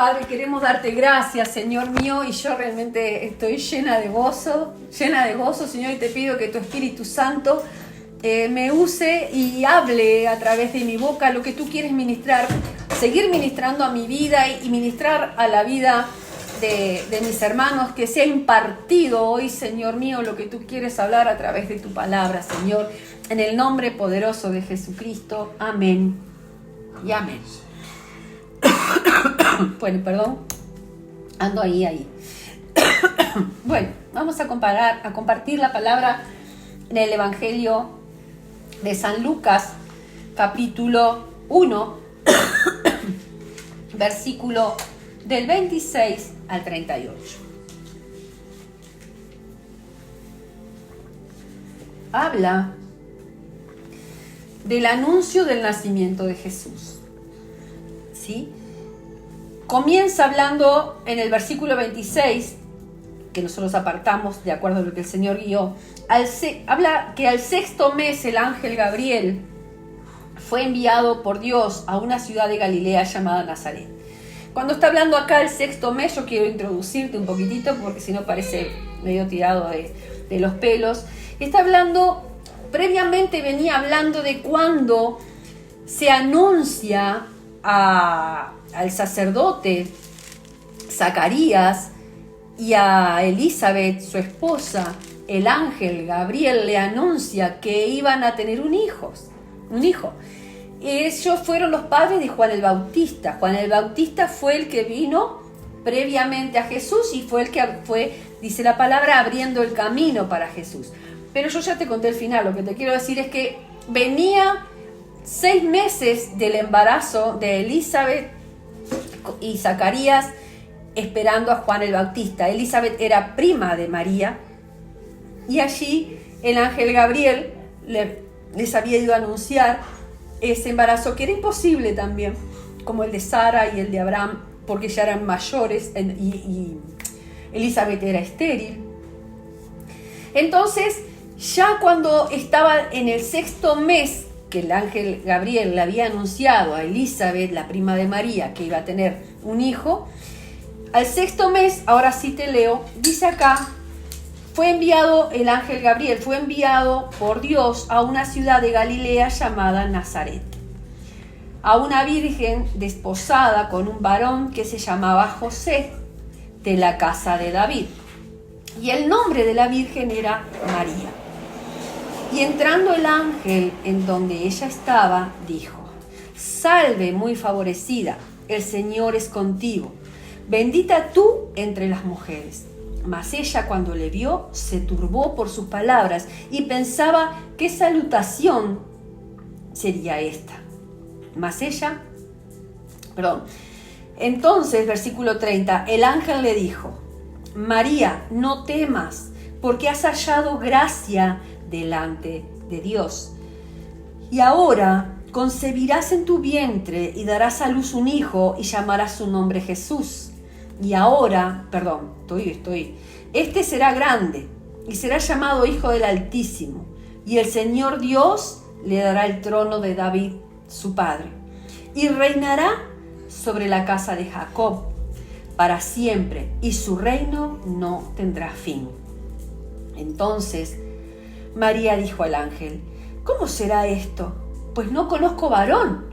Padre, queremos darte gracias, Señor mío, y yo realmente estoy llena de gozo, Señor, y te pido que tu Espíritu Santo me use y hable a través de mi boca lo que tú quieres ministrar, seguir ministrando a mi vida y ministrar a la vida de mis hermanos, que sea impartido hoy, Señor mío, lo que tú quieres hablar a través de tu palabra, Señor, en el nombre poderoso de Jesucristo. Amén y amén. Bueno, perdón, ando ahí. Bueno, vamos a compartir la palabra en el Evangelio de San Lucas, capítulo 1, versículo del 26 al 38. Habla del anuncio del nacimiento de Jesús. ¿Sí? Comienza hablando en el versículo 26, que nosotros apartamos de acuerdo a lo que el Señor guió. Habla que al sexto mes el ángel Gabriel fue enviado por Dios a una ciudad de Galilea llamada Nazaret. Cuando está hablando acá el sexto mes, yo quiero introducirte un poquitito porque si no parece medio tirado de los pelos. Está hablando, previamente venía hablando de cuando se anuncia al sacerdote Zacarías y a Elizabeth, su esposa. El ángel Gabriel le anuncia que iban a tener un hijo. Ellos fueron los padres de Juan el Bautista. Juan el Bautista fue el que vino previamente a Jesús y fue el que fue, dice la palabra, abriendo el camino para Jesús. Pero yo ya te conté el final. Lo que te quiero decir es que venía 6 meses del embarazo de Elizabeth y Zacarías esperando a Juan el Bautista. Elizabeth era prima de María y allí el ángel Gabriel les había ido a anunciar ese embarazo que era imposible también, como el de Sara y el de Abraham, porque ya eran mayores y Elizabeth era estéril. Entonces, ya cuando estaba en el sexto mes, que el ángel Gabriel le había anunciado a Elizabeth, la prima de María, que iba a tener un hijo, al sexto mes, ahora sí te leo, dice acá, el ángel Gabriel fue enviado por Dios a una ciudad de Galilea llamada Nazaret, a una virgen desposada con un varón que se llamaba José, de la casa de David, y el nombre de la virgen era María. Y entrando el ángel en donde ella estaba, dijo: Salve, muy favorecida, el Señor es contigo, bendita tú entre las mujeres. Mas ella, cuando le vio, se turbó por sus palabras y pensaba qué salutación sería esta. Entonces, versículo 30, el ángel le dijo: María, no temas, porque has hallado gracia delante de Dios. Y ahora concebirás en tu vientre y darás a luz un hijo y llamarás su nombre Jesús. Este será grande y será llamado Hijo del Altísimo, y el Señor Dios le dará el trono de David, su padre, y reinará sobre la casa de Jacob para siempre, y su reino no tendrá fin. Entonces María dijo al ángel: ¿Cómo será esto? Pues no conozco varón.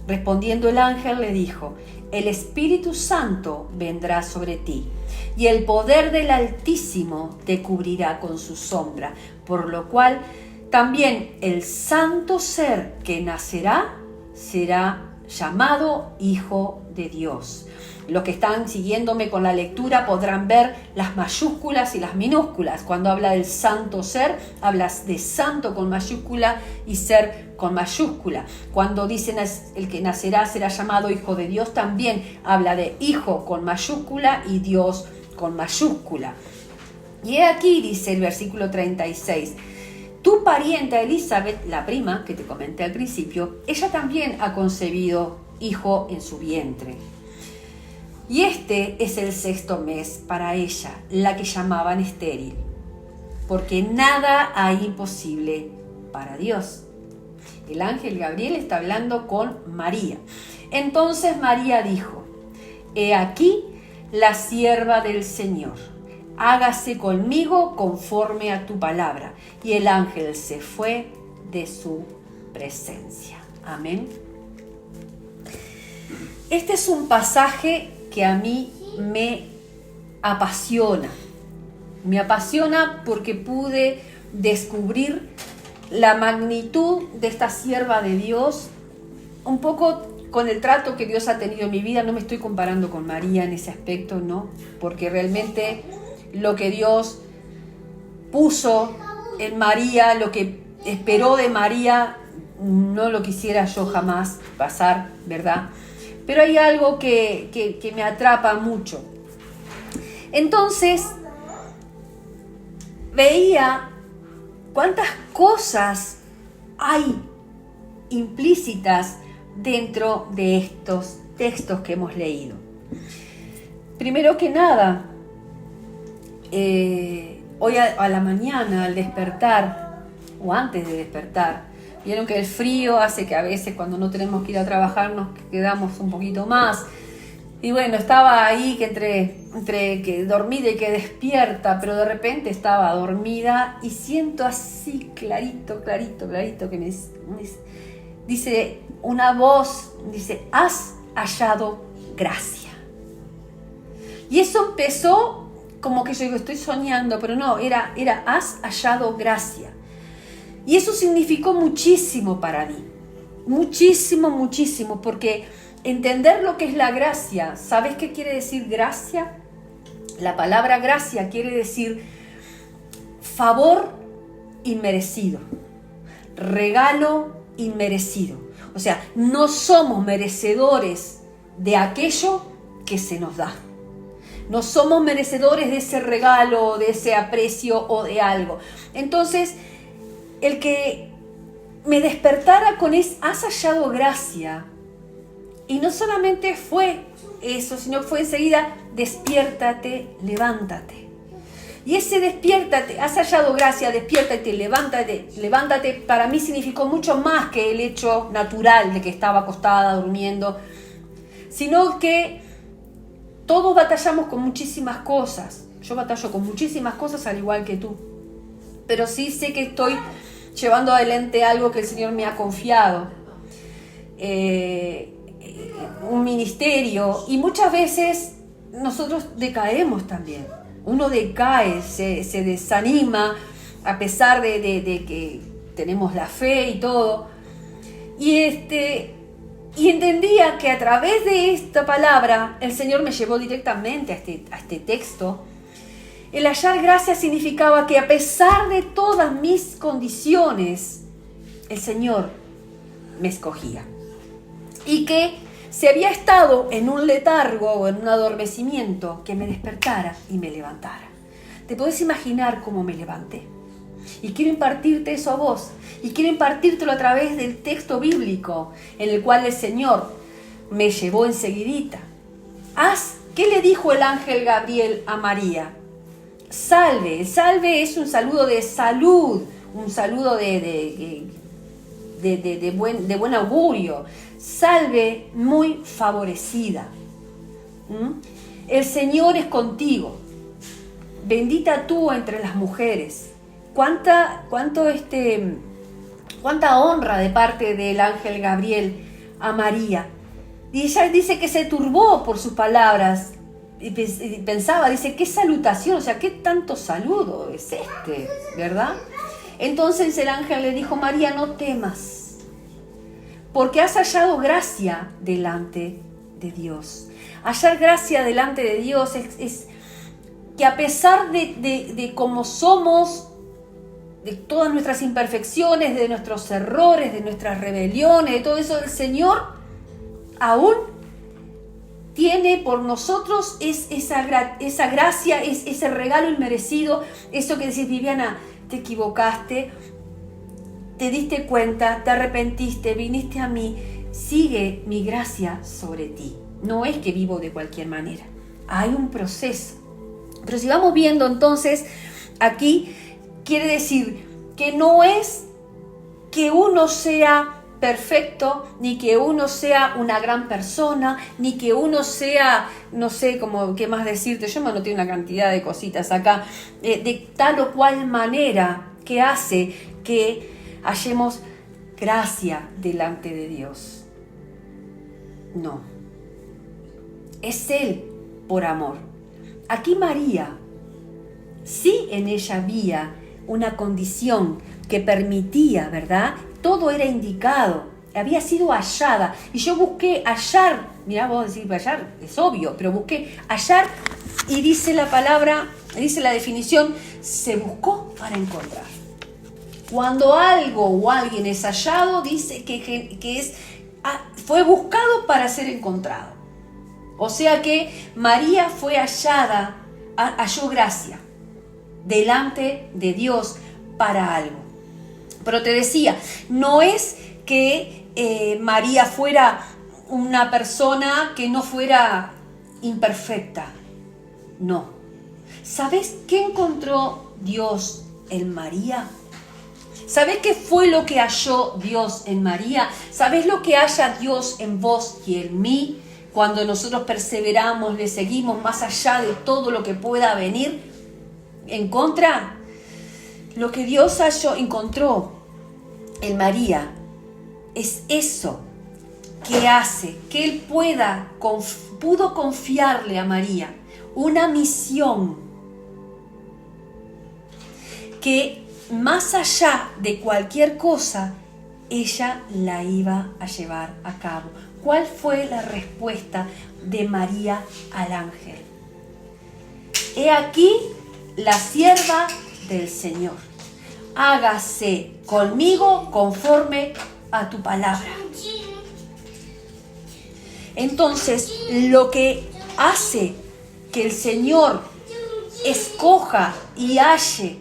Respondiendo el ángel le dijo: El Espíritu Santo vendrá sobre ti, y el poder del Altísimo te cubrirá con su sombra, por lo cual también el santo ser que nacerá será llamado Hijo de Dios. Los que están siguiéndome con la lectura podrán ver las mayúsculas y las minúsculas. Cuando habla del santo ser, hablas de santo con mayúscula y ser con mayúscula. Cuando dicen el que nacerá será llamado Hijo de Dios, también habla de Hijo con mayúscula y Dios con mayúscula. Y he aquí, dice el versículo 36, tu parienta Elizabeth, la prima que te comenté al principio, ella también ha concebido hijo en su vientre. Y este es el sexto mes para ella, la que llamaban estéril, porque nada hay imposible para Dios. El ángel Gabriel está hablando con María. Entonces María dijo: he aquí la sierva del Señor, hágase conmigo conforme a tu palabra. Y el ángel se fue de su presencia. Amén. Este es un pasaje que a mí me apasiona. Me apasiona porque pude descubrir la magnitud de esta sierva de Dios, un poco con el trato que Dios ha tenido en mi vida. No me estoy comparando con María en ese aspecto, no, porque realmente lo que Dios puso en María, lo que esperó de María, no lo quisiera yo jamás pasar, ¿verdad? Pero hay algo que me atrapa mucho. Entonces, veía cuántas cosas hay implícitas dentro de estos textos que hemos leído. Primero que nada, hoy a la mañana, al despertar, o antes de despertar, vieron que el frío hace que a veces cuando no tenemos que ir a trabajar nos quedamos un poquito más. Y bueno, estaba ahí que entre que dormida y que despierta, pero de repente estaba dormida y siento así clarito que me dice una voz, dice, has hallado gracia. Y eso empezó como que yo digo, estoy soñando, pero no, era has hallado gracia. Y eso significó muchísimo para mí, muchísimo, porque entender lo que es la gracia, ¿sabes qué quiere decir gracia? La palabra gracia quiere decir favor inmerecido, regalo inmerecido. O sea, no somos merecedores de aquello que se nos da. No somos merecedores de ese regalo, de ese aprecio o de algo. Entonces, el que me despertara con has hallado gracia, y no solamente fue eso, sino fue enseguida, despiértate, levántate. Y ese despiértate, has hallado gracia, despiértate, levántate, para mí significó mucho más que el hecho natural de que estaba acostada, durmiendo, sino que todos batallamos con muchísimas cosas. Yo batallo con muchísimas cosas al igual que tú. Pero sí sé que estoy llevando adelante algo que el Señor me ha confiado. Un ministerio. Y muchas veces nosotros decaemos también. Uno decae, se desanima a pesar de que tenemos la fe y todo. Y entendía que a través de esta palabra el Señor me llevó directamente a este texto. El hallar gracia significaba que a pesar de todas mis condiciones, el Señor me escogía. Y que si había estado en un letargo o en un adormecimiento, que me despertara y me levantara. ¿Te podés imaginar cómo me levanté? Y quiero impartirte eso a vos. Y quiero impartírtelo a través del texto bíblico en el cual el Señor me llevó enseguidita. ¿Qué le dijo el ángel Gabriel a María? Salve. El salve es un saludo de salud, un saludo de buen augurio. Salve, muy favorecida. El Señor es contigo. Bendita tú entre las mujeres. Cuánta honra de parte del ángel Gabriel a María. Y ella dice que se turbó por sus palabras y pensaba, dice, qué salutación, o sea, qué tanto saludo es este, ¿verdad? Entonces el ángel le dijo, María, no temas, porque has hallado gracia delante de Dios. Hallar gracia delante de Dios es que a pesar de cómo somos, de todas nuestras imperfecciones, de nuestros errores, de nuestras rebeliones, de todo eso, el Señor aún tiene por nosotros esa gracia, ese regalo inmerecido, eso que decís, Viviana, te equivocaste, te diste cuenta, te arrepentiste, viniste a mí, sigue mi gracia sobre ti. No es que vivo de cualquier manera, hay un proceso. Pero si vamos viendo entonces, aquí quiere decir que no es que uno sea perfecto, ni que uno sea una gran persona, ni que uno sea, no sé cómo, qué más decirte, yo me anoté una cantidad de cositas acá, de tal o cual manera que hace que hallemos gracia delante de Dios. No, es Él por amor. Aquí María, sí, en ella había una condición que permitía, ¿verdad? Todo era indicado, había sido hallada. Y yo busqué hallar, mirá, vos decís hallar, es obvio, pero busqué hallar y dice la palabra, dice la definición, se buscó para encontrar. Cuando algo o alguien es hallado, dice que fue buscado para ser encontrado. O sea que María fue hallada, halló gracia delante de Dios para algo. Pero te decía, no es que María fuera una persona que no fuera imperfecta. No. ¿Sabes qué encontró Dios en María? ¿Sabes qué fue lo que halló Dios en María? ¿Sabes lo que halla Dios en vos y en mí? Cuando nosotros perseveramos, le seguimos más allá de todo lo que pueda venir en contra. Lo que Dios encontró en María es eso que hace que Él pudo confiarle a María una misión que más allá de cualquier cosa, ella la iba a llevar a cabo. ¿Cuál fue la respuesta de María al ángel? He aquí la sierva del Señor. Hágase conmigo conforme a tu palabra. Entonces, lo que hace que el Señor escoja y halle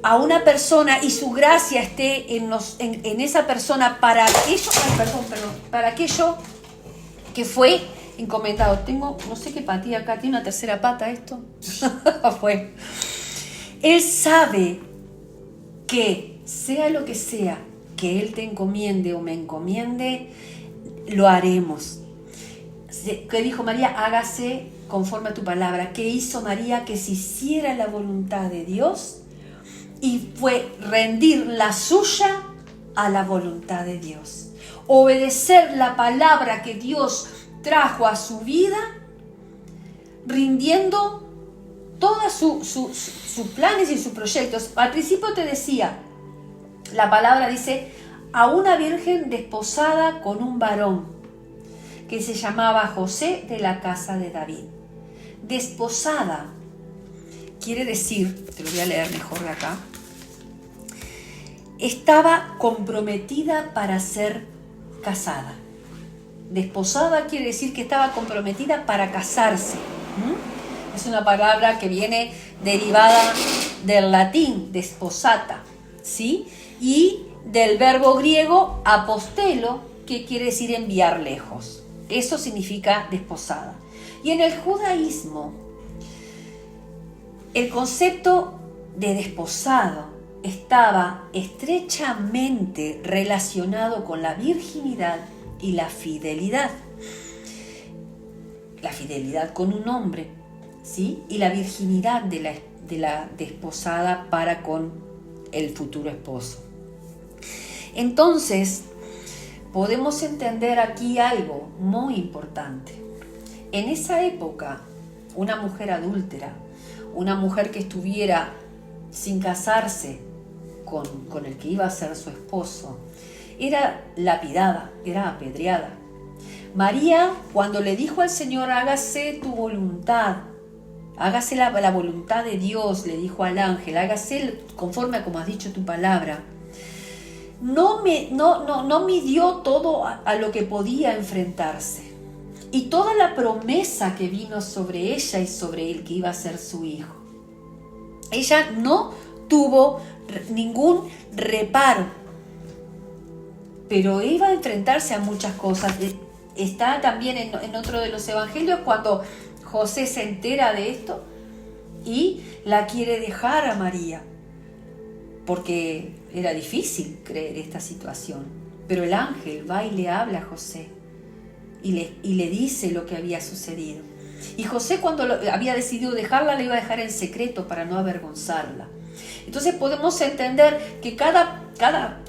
a una persona y su gracia esté en esa persona para aquello que fue encomendado. Tengo, no sé qué patía acá, tiene una tercera pata esto. Fue. Él sabe que sea lo que sea que Él te encomiende o me encomiende, lo haremos. ¿Qué dijo María? Hágase conforme a tu palabra. ¿Qué hizo María? Que se hiciera la voluntad de Dios y fue rendir la suya a la voluntad de Dios. Obedecer la palabra que Dios trajo a su vida, rindiendo todos sus planes y sus proyectos. Al principio te decía, la palabra dice, a una virgen desposada con un varón que se llamaba José de la casa de David. Desposada quiere decir, te lo voy a leer mejor de acá, estaba comprometida para ser casada. Desposada quiere decir que estaba comprometida para casarse. Es una palabra que viene derivada del latín, desposata, ¿sí? Y del verbo griego apostelo, que quiere decir enviar lejos. Eso significa desposada. Y en el judaísmo, el concepto de desposado estaba estrechamente relacionado con la virginidad y la fidelidad. La fidelidad con un hombre, ¿sí? Y la virginidad de la desposada para con el futuro esposo. Entonces, podemos entender aquí algo muy importante. En esa época, una mujer adúltera, una mujer que estuviera sin casarse con el que iba a ser su esposo, era lapidada, era apedreada. María, cuando le dijo al Señor, hágase tu voluntad, hágase la voluntad de Dios, le dijo al ángel, hágase conforme a como has dicho tu palabra, no midió todo a lo que podía enfrentarse. Y toda la promesa que vino sobre ella y sobre el que iba a ser su hijo. Ella no tuvo ningún reparo, pero iba a enfrentarse a muchas cosas. Está también en otro de los evangelios cuando José se entera de esto y la quiere dejar a María, porque era difícil creer esta situación. Pero el ángel va y le habla a José y le dice lo que había sucedido. Y José, cuando había decidido dejarla, la iba a dejar en secreto para no avergonzarla. Entonces podemos entender que cada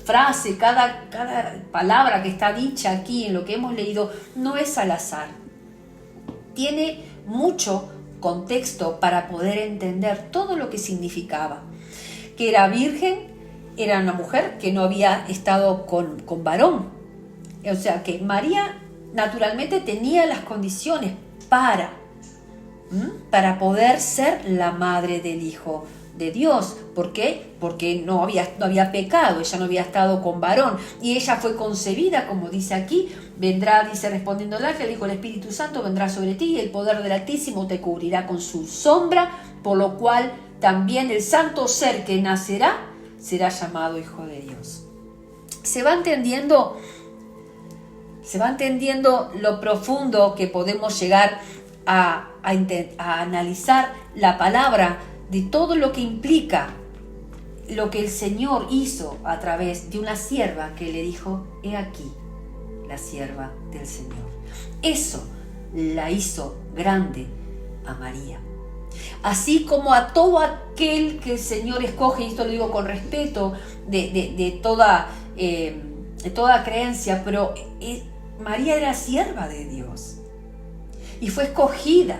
frase, cada palabra que está dicha aquí en lo que hemos leído no es al azar. Tiene mucho contexto para poder entender todo lo que significaba. Que era virgen, era una mujer que no había estado con varón. O sea que María naturalmente tenía las condiciones para poder ser la madre del Hijo de Dios. ¿Por qué? Porque no había pecado, ella no había estado con varón y ella fue concebida, como dice aquí, vendrá, dice respondiendo el ángel, dijo el Espíritu Santo vendrá sobre ti y el poder del Altísimo te cubrirá con su sombra, por lo cual también el santo ser que nacerá será llamado Hijo de Dios. ¿Se va entendiendo lo profundo que podemos llegar a analizar la palabra de todo lo que implica lo que el Señor hizo a través de una sierva que le dijo: he aquí la sierva del Señor? Eso la hizo grande a María. Así como a todo aquel que el Señor escoge, y esto lo digo con respeto de toda creencia, pero María era sierva de Dios y fue escogida,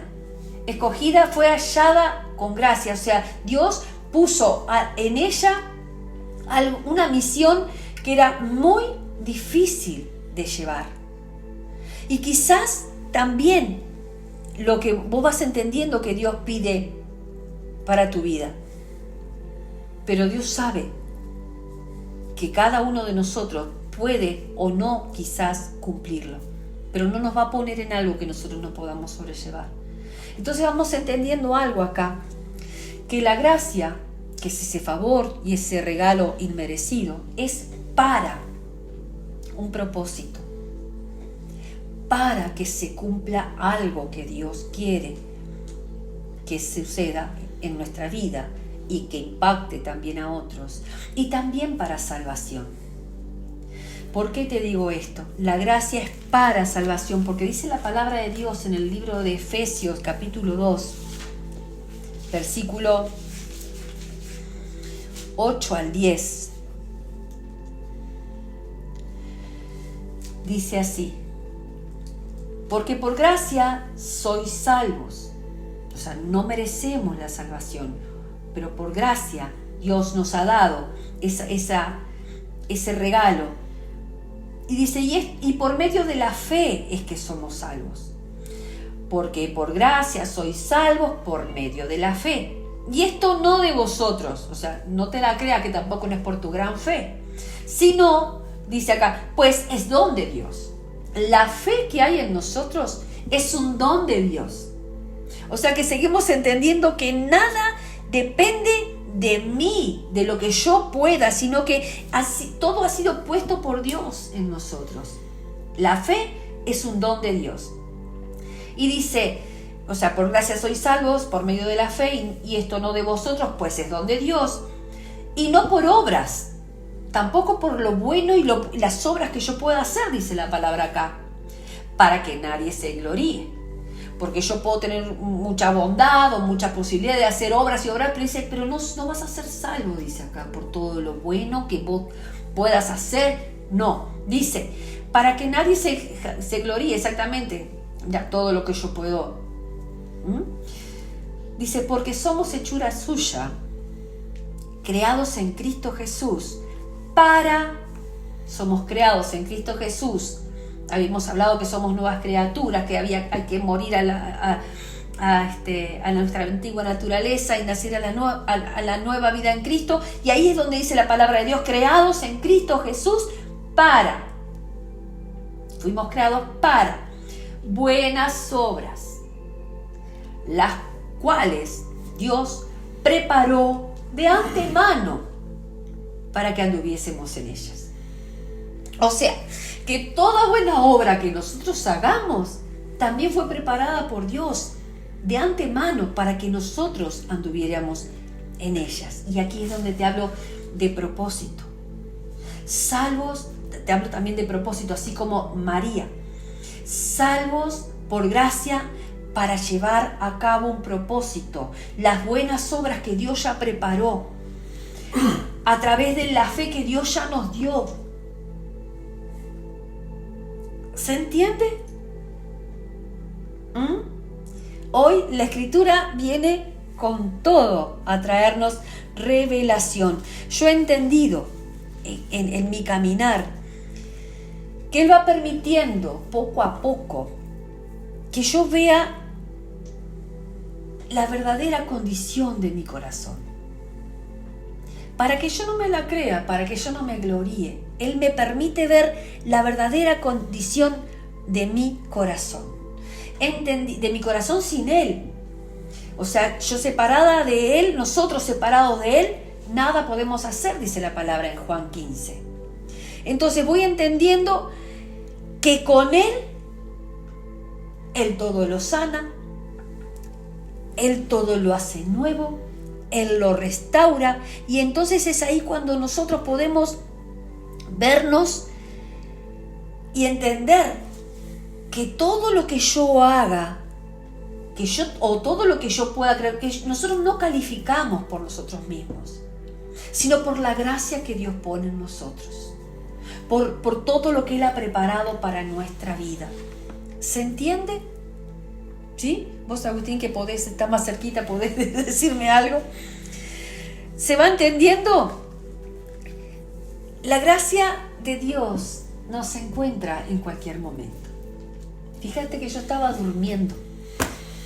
fue hallada con gracia. O sea, Dios puso en ella una misión que era muy difícil de llevar. Y quizás también lo que vos vas entendiendo que Dios pide para tu vida. Pero Dios sabe que cada uno de nosotros puede o no quizás cumplirlo, pero no nos va a poner en algo que nosotros no podamos sobrellevar. Entonces vamos entendiendo algo acá, que la gracia, que es ese favor y ese regalo inmerecido, es para un propósito, para que se cumpla algo que Dios quiere que suceda en nuestra vida y que impacte también a otros, y también para salvación. ¿Por qué te digo esto? La gracia es para salvación, porque dice la palabra de Dios en el libro de Efesios, capítulo 2, versículo 8 al 10. Dice así: porque por gracia sois salvos. O sea, no merecemos la salvación, pero por gracia Dios nos ha dado ese regalo. Y dice, y por medio de la fe es que somos salvos. Porque por gracia sois salvos por medio de la fe. Y esto no de vosotros, o sea, no te la creas, que tampoco no es por tu gran fe, sino, dice acá, pues es don de Dios. La fe que hay en nosotros es un don de Dios. O sea que seguimos entendiendo que nada depende de mí, de lo que yo pueda, sino que todo ha sido puesto por Dios en nosotros. La fe es un don de Dios. Y dice, o sea, por gracia sois salvos por medio de la fe, y esto no de vosotros, pues es don de Dios, y no por obras, tampoco por lo bueno y las obras que yo pueda hacer, dice la palabra acá, para que nadie se gloríe. Porque yo puedo tener mucha bondad o mucha posibilidad de hacer obras y obras, pero dice, pero no vas a ser salvo, dice acá, por todo lo bueno que vos puedas hacer. No, dice, para que nadie se gloríe, exactamente, ya todo lo que yo puedo. Dice, porque somos hechura suya, creados en Cristo Jesús, somos creados en Cristo Jesús. Habíamos hablado que somos nuevas criaturas, que hay que morir a nuestra antigua naturaleza y nacer a la nueva vida en Cristo. Y ahí es donde dice la palabra de Dios, creados en Cristo Jesús fuimos creados para buenas obras, las cuales Dios preparó de antemano para que anduviésemos en ellas. O sea, que toda buena obra que nosotros hagamos también fue preparada por Dios de antemano para que nosotros anduviéramos en ellas. Y aquí es donde te hablo de propósito. Salvos te hablo también de propósito, así como María. Salvos por gracia para llevar a cabo un propósito, las buenas obras que Dios ya preparó, a través de la fe que Dios ya nos dio. ¿Se entiende? Hoy la Escritura viene con todo a traernos revelación. Yo he entendido en mi caminar que Él va permitiendo poco a poco que yo vea la verdadera condición de mi corazón. Para que yo no me la crea, para que yo no me gloríe, Él me permite ver la verdadera condición de mi corazón. De mi corazón sin Él. O sea, yo separada de Él, nosotros separados de Él, nada podemos hacer, dice la palabra en Juan 15. Entonces voy entendiendo que con Él todo lo sana, Él todo lo hace nuevo, Él lo restaura, y entonces es ahí cuando nosotros podemos vernos y entender que todo lo que yo haga, o todo lo que yo pueda creer, que nosotros no calificamos por nosotros mismos, sino por la gracia que Dios pone en nosotros, por todo lo que Él ha preparado para nuestra vida. ¿Se entiende? ¿Sí? Vos, Agustín, que podés estar más cerquita, podés decirme algo. ¿Se va entendiendo? La gracia de Dios nos encuentra en cualquier momento. Fíjate que yo estaba durmiendo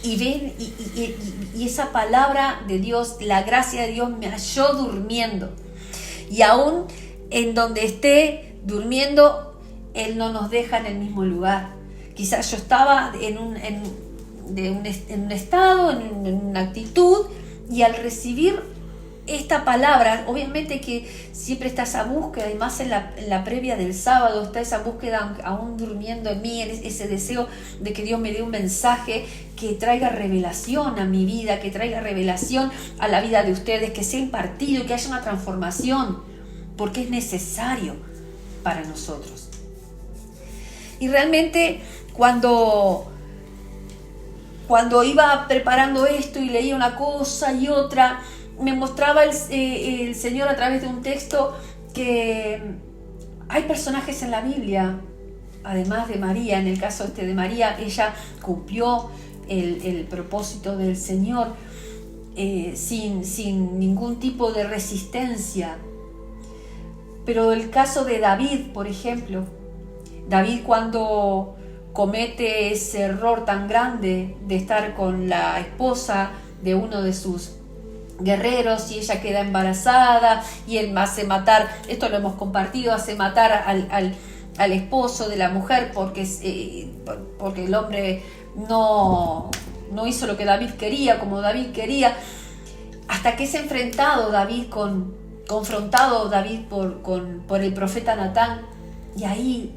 y esa palabra de Dios, la gracia de Dios me halló durmiendo. Y aún en donde esté durmiendo, Él no nos deja en el mismo lugar. Quizás yo estaba en un estado, en una actitud, y al recibir esta palabra, obviamente que siempre está esa búsqueda, y más en la previa del sábado, está esa búsqueda aún durmiendo en mí, ese deseo de que Dios me dé un mensaje que traiga revelación a mi vida, que traiga revelación a la vida de ustedes, que sea impartido y que haya una transformación, porque es necesario para nosotros. Y realmente cuando iba preparando esto y leía una cosa y otra, me mostraba el Señor a través de un texto que hay personajes en la Biblia, además de María. En el caso de María, ella cumplió el propósito del Señor sin ningún tipo de resistencia. Pero el caso de David, por ejemplo, David, cuando comete ese error tan grande de estar con la esposa de uno de sus guerreros, y ella queda embarazada y él hace matar, esto lo hemos compartido, hace matar al esposo de la mujer porque el hombre no hizo lo que David quería, como David quería, hasta que es confrontado David por el profeta Natán, y ahí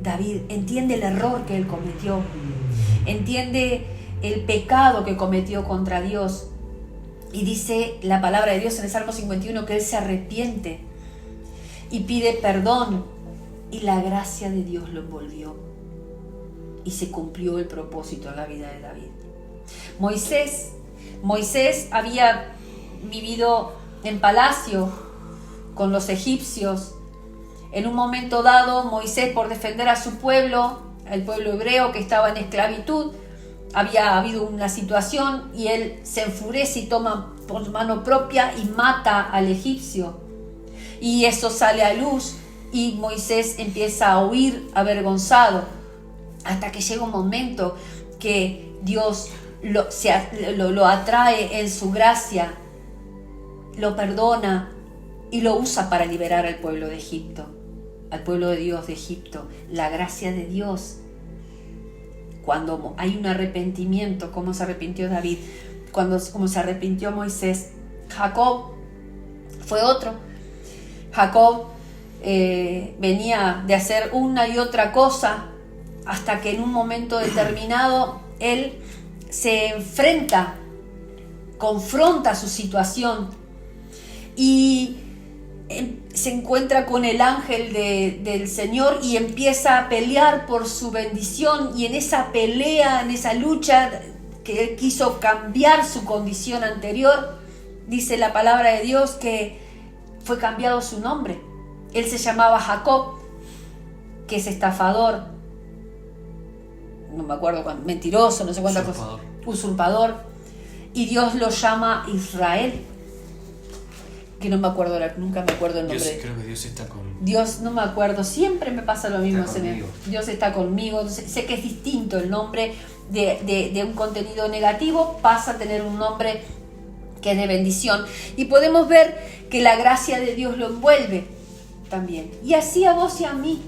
David entiende el error que él cometió, entiende el pecado que cometió contra Dios, y dice la palabra de Dios en el Salmo 51 que él se arrepiente y pide perdón, y la gracia de Dios lo envolvió y se cumplió el propósito en la vida de David. Moisés había vivido en palacio con los egipcios. En un momento dado, Moisés, por defender a su pueblo, el pueblo hebreo que estaba en esclavitud, había habido una situación y él se enfurece y toma por mano propia y mata al egipcio. Y eso sale a luz y Moisés empieza a huir avergonzado, hasta que llega un momento que Dios lo atrae en su gracia, lo perdona y lo usa para liberar al pueblo de Egipto, al pueblo de Dios de Egipto. La gracia de Dios. Cuando hay un arrepentimiento, como se arrepintió David, como se arrepintió Moisés, Jacob fue otro. Jacob venía de hacer una y otra cosa, hasta que en un momento determinado él se confronta su situación, y se encuentra con el ángel del Señor y empieza a pelear por su bendición, y en esa pelea, en esa lucha que él quiso cambiar su condición anterior, dice la palabra de Dios que fue cambiado su nombre. Él se llamaba Jacob, que es estafador, no me acuerdo cuánto, mentiroso, no sé cuántas cosas, usurpador, y Dios lo llama Israel, que no me acuerdo, nunca me acuerdo el nombre. Creo que Dios está con... Dios, no me acuerdo, siempre me pasa lo mismo. Dios está conmigo. Sé que es distinto el nombre de un contenido negativo, pasa a tener un nombre que es de bendición. Y podemos ver que la gracia de Dios lo envuelve también. Y así a vos y a mí.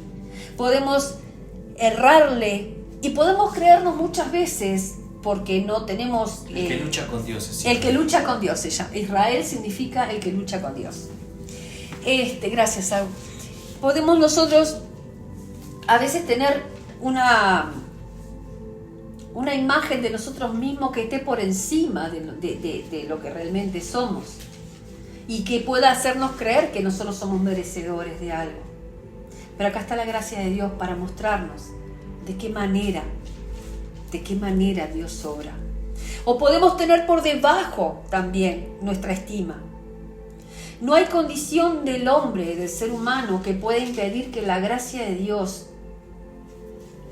Podemos errarle y podemos creernos muchas veces, porque no tenemos... el que lucha con Dios. El que lucha con Dios. Israel significa el que lucha con Dios. Gracias, Saúl. Podemos nosotros a veces tener una imagen de nosotros mismos que esté por encima de lo que realmente somos, y que pueda hacernos creer que nosotros somos merecedores de algo. Pero acá está la gracia de Dios para mostrarnos de qué manera Dios obra. O podemos tener por debajo también nuestra estima. No hay condición del hombre, del ser humano, que pueda impedir que la gracia de Dios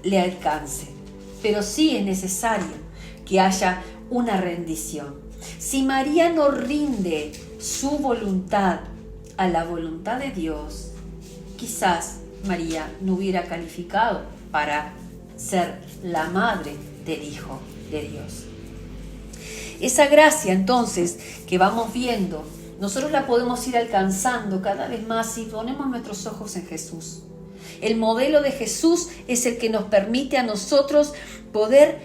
le alcance. Pero sí es necesario que haya una rendición. Si María no rinde su voluntad a la voluntad de Dios, quizás María no hubiera calificado para ser la madre del Hijo de Dios. Esa gracia, entonces, que vamos viendo, nosotros la podemos ir alcanzando cada vez más si ponemos nuestros ojos en Jesús. El modelo de Jesús es el que nos permite a nosotros poder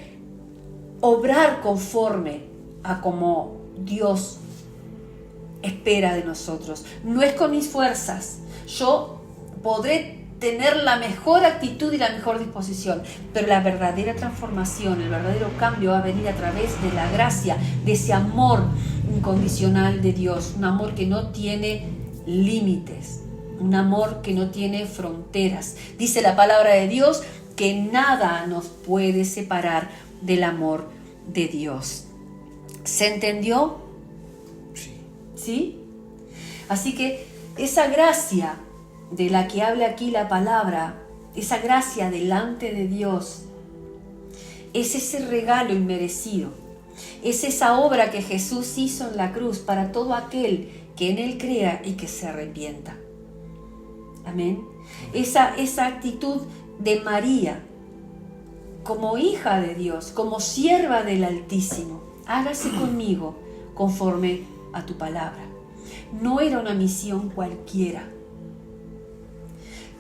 obrar conforme a como Dios espera de nosotros. No es con mis fuerzas. Yo podré tener la mejor actitud y la mejor disposición, pero la verdadera transformación, el verdadero cambio va a venir a través de la gracia, de ese amor incondicional de Dios, un amor que no tiene límites, un amor que no tiene fronteras. Dice la palabra de Dios que nada nos puede separar del amor de Dios. ¿Se entendió? ¿Sí? Así que esa gracia de la que habla aquí la palabra, esa gracia delante de Dios, es ese regalo inmerecido, es esa obra que Jesús hizo en la cruz para todo aquel que en Él crea y que se arrepienta. Amén. Esa actitud de María como hija de Dios, como sierva del Altísimo. Hágase conmigo conforme a tu palabra. No era una misión cualquiera,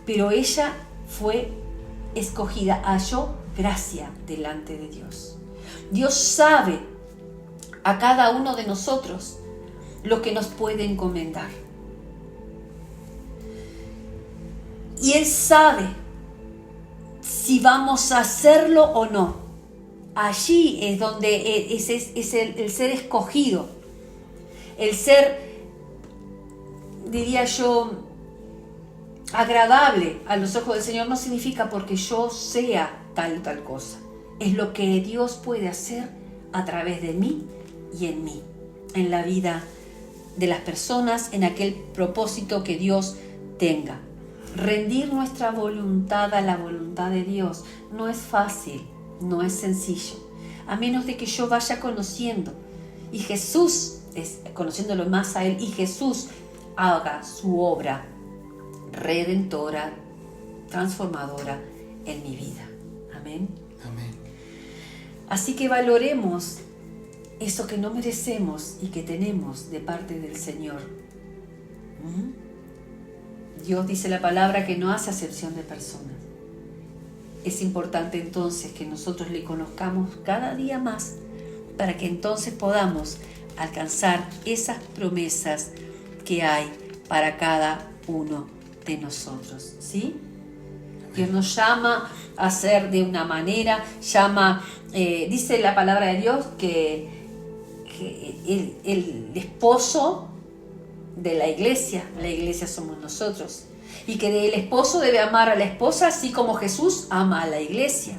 pero ella fue escogida, halló gracia delante de Dios. Dios sabe a cada uno de nosotros lo que nos puede encomendar. Y Él sabe si vamos a hacerlo o no. Allí es donde es el ser escogido, el ser, diría yo, agradable a los ojos del Señor. No significa porque yo sea tal cosa. Es lo que Dios puede hacer a través de mí y en mí, en la vida de las personas, en aquel propósito que Dios tenga. Rendir nuestra voluntad a la voluntad de Dios no es fácil, no es sencillo, a menos de que yo vaya conociendo y Jesús, conociéndolo más a Él, y Jesús haga su obra redentora, transformadora en mi vida. Amén. Amén. Así que valoremos eso que no merecemos y que tenemos de parte del Señor. Dios, dice la palabra, que no hace acepción de personas. Es importante entonces que nosotros le conozcamos cada día más, para que entonces podamos alcanzar esas promesas que hay para cada uno de nosotros, ¿sí? Dios nos llama a hacer de una manera, dice la palabra de Dios que el esposo de la iglesia somos nosotros. Y que el esposo debe amar a la esposa así como Jesús ama a la iglesia.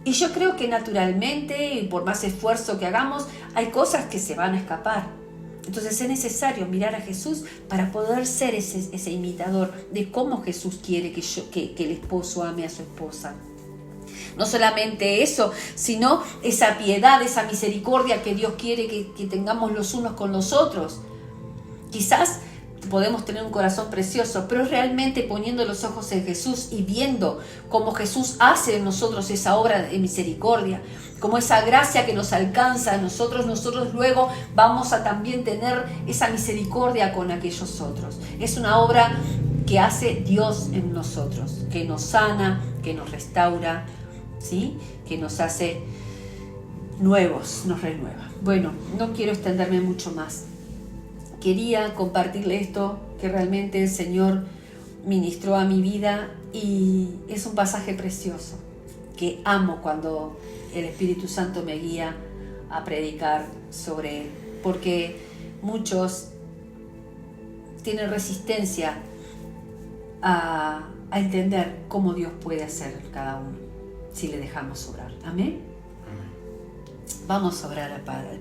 Y yo creo que naturalmente, y por más esfuerzo que hagamos, hay cosas que se van a escapar. Entonces es necesario mirar a Jesús para poder ser ese imitador de cómo Jesús quiere que el esposo ame a su esposa. No solamente eso, sino esa piedad, esa misericordia que Dios quiere que tengamos los unos con los otros. Quizás podemos tener un corazón precioso, pero realmente poniendo los ojos en Jesús y viendo cómo Jesús hace en nosotros esa obra de misericordia, como esa gracia que nos alcanza a nosotros luego vamos a también tener esa misericordia con aquellos otros. Es una obra que hace Dios en nosotros, que nos sana, que nos restaura, ¿sí? Que nos hace nuevos, nos renueva. Bueno, no quiero extenderme mucho más. Quería compartirle esto que realmente el Señor ministró a mi vida y es un pasaje precioso que amo cuando el Espíritu Santo me guía a predicar sobre él, porque muchos tienen resistencia a entender cómo Dios puede hacer cada uno si le dejamos obrar. Amén. Vamos a orar al Padre.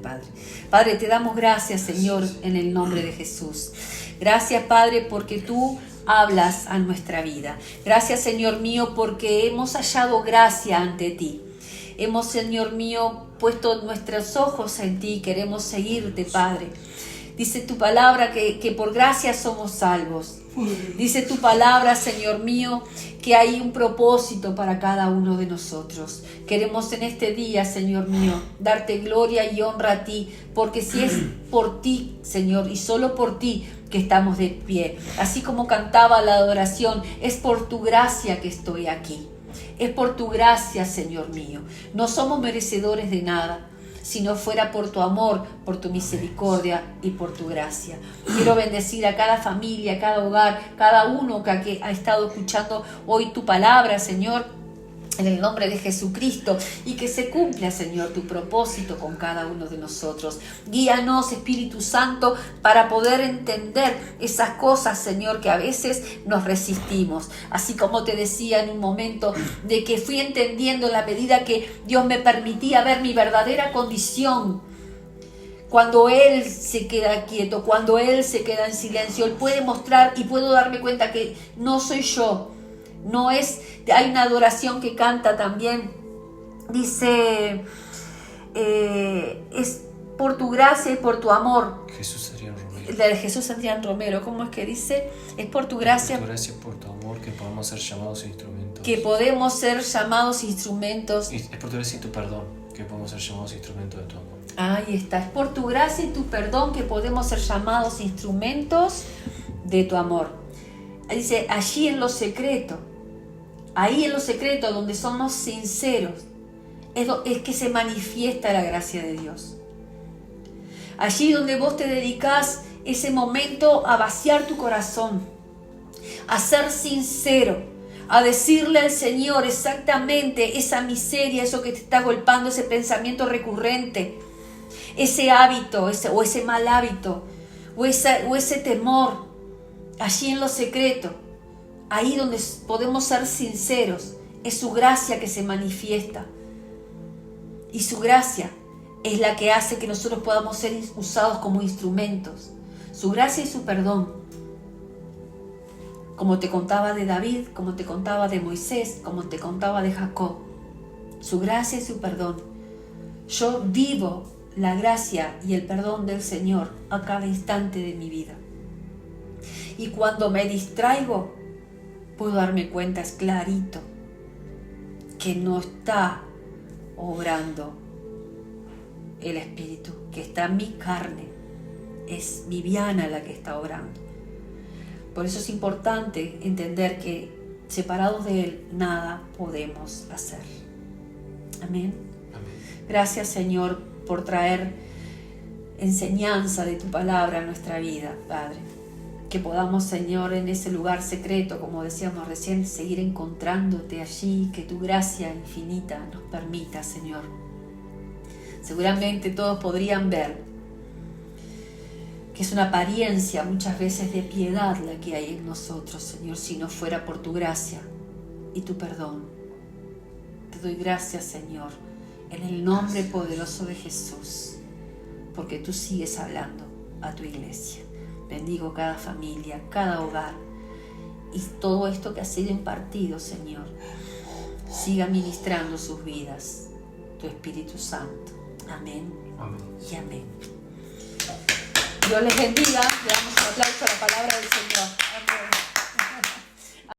Padre, te damos gracias, Señor, en el nombre de Jesús. Gracias, Padre, porque tú hablas a nuestra vida. Gracias, Señor mío, porque hemos hallado gracia ante ti. Hemos, Señor mío, puesto nuestros ojos en ti. Queremos seguirte, Padre. Dice tu palabra que por gracia somos salvos. Dice tu palabra, Señor mío, que hay un propósito para cada uno de nosotros. Queremos en este día, Señor mío, darte gloria y honra a ti, porque si es por ti, Señor, y solo por ti que estamos de pie, así como cantaba la adoración, es por tu gracia que estoy aquí. Es por tu gracia, Señor mío. No somos merecedores de nada, si no fuera por tu amor, por tu misericordia y por tu gracia. Quiero bendecir a cada familia, a cada hogar, cada uno que ha estado escuchando hoy tu palabra, Señor, en el nombre de Jesucristo, y que se cumpla, Señor, tu propósito con cada uno de nosotros. Guíanos, Espíritu Santo, para poder entender esas cosas, Señor, que a veces nos resistimos. Así como te decía en un momento, de que fui entendiendo en la medida que Dios me permitía ver mi verdadera condición. Cuando Él se queda quieto, cuando Él se queda en silencio, Él puede mostrar y puedo darme cuenta que no soy yo. No es, hay una adoración que canta también, dice, es por tu gracia y por tu amor. Jesús Adrián Romero. La de Jesús Adrián Romero, ¿cómo es que dice? Es por tu gracia. Por tu gracia y por tu amor que podemos ser llamados instrumentos. Que podemos ser llamados instrumentos. Y es por tu gracia y tu perdón que podemos ser llamados instrumentos de tu amor. Ahí está, es por tu gracia y tu perdón que podemos ser llamados instrumentos de tu amor. Dice, allí en lo secreto. Ahí en lo secreto, donde somos sinceros, es que se manifiesta la gracia de Dios. Allí donde vos te dedicás ese momento a vaciar tu corazón, a ser sincero, a decirle al Señor exactamente esa miseria, eso que te está golpeando, ese pensamiento recurrente, ese hábito, o ese mal hábito, o ese temor, allí en lo secreto. Ahí donde podemos ser sinceros, es su gracia que se manifiesta. Y su gracia es la que hace que nosotros podamos ser usados como instrumentos. Su gracia y su perdón. Como te contaba de David, como te contaba de Moisés, como te contaba de Jacob. Su gracia y su perdón. Yo vivo la gracia y el perdón del Señor a cada instante de mi vida. Y cuando me distraigo, puedo darme cuenta, es clarito, que no está obrando el Espíritu, que está en mi carne, es Viviana la que está obrando. Por eso es importante entender que separados de Él, nada podemos hacer. Amén. Amén. Gracias, Señor, por traer enseñanza de tu palabra a nuestra vida, Padre. Que podamos, Señor, en ese lugar secreto, como decíamos recién, seguir encontrándote allí, que tu gracia infinita nos permita, Señor. Seguramente todos podrían ver que es una apariencia muchas veces de piedad la que hay en nosotros, Señor, si no fuera por tu gracia y tu perdón. Te doy gracias, Señor, en el nombre poderoso de Jesús, porque tú sigues hablando a tu iglesia. Bendigo cada familia, cada hogar, y todo esto que ha sido impartido, Señor, siga ministrando sus vidas, tu Espíritu Santo. Amén. Amén. Y amén. Dios les bendiga. Le damos un aplauso a la palabra del Señor. Amén.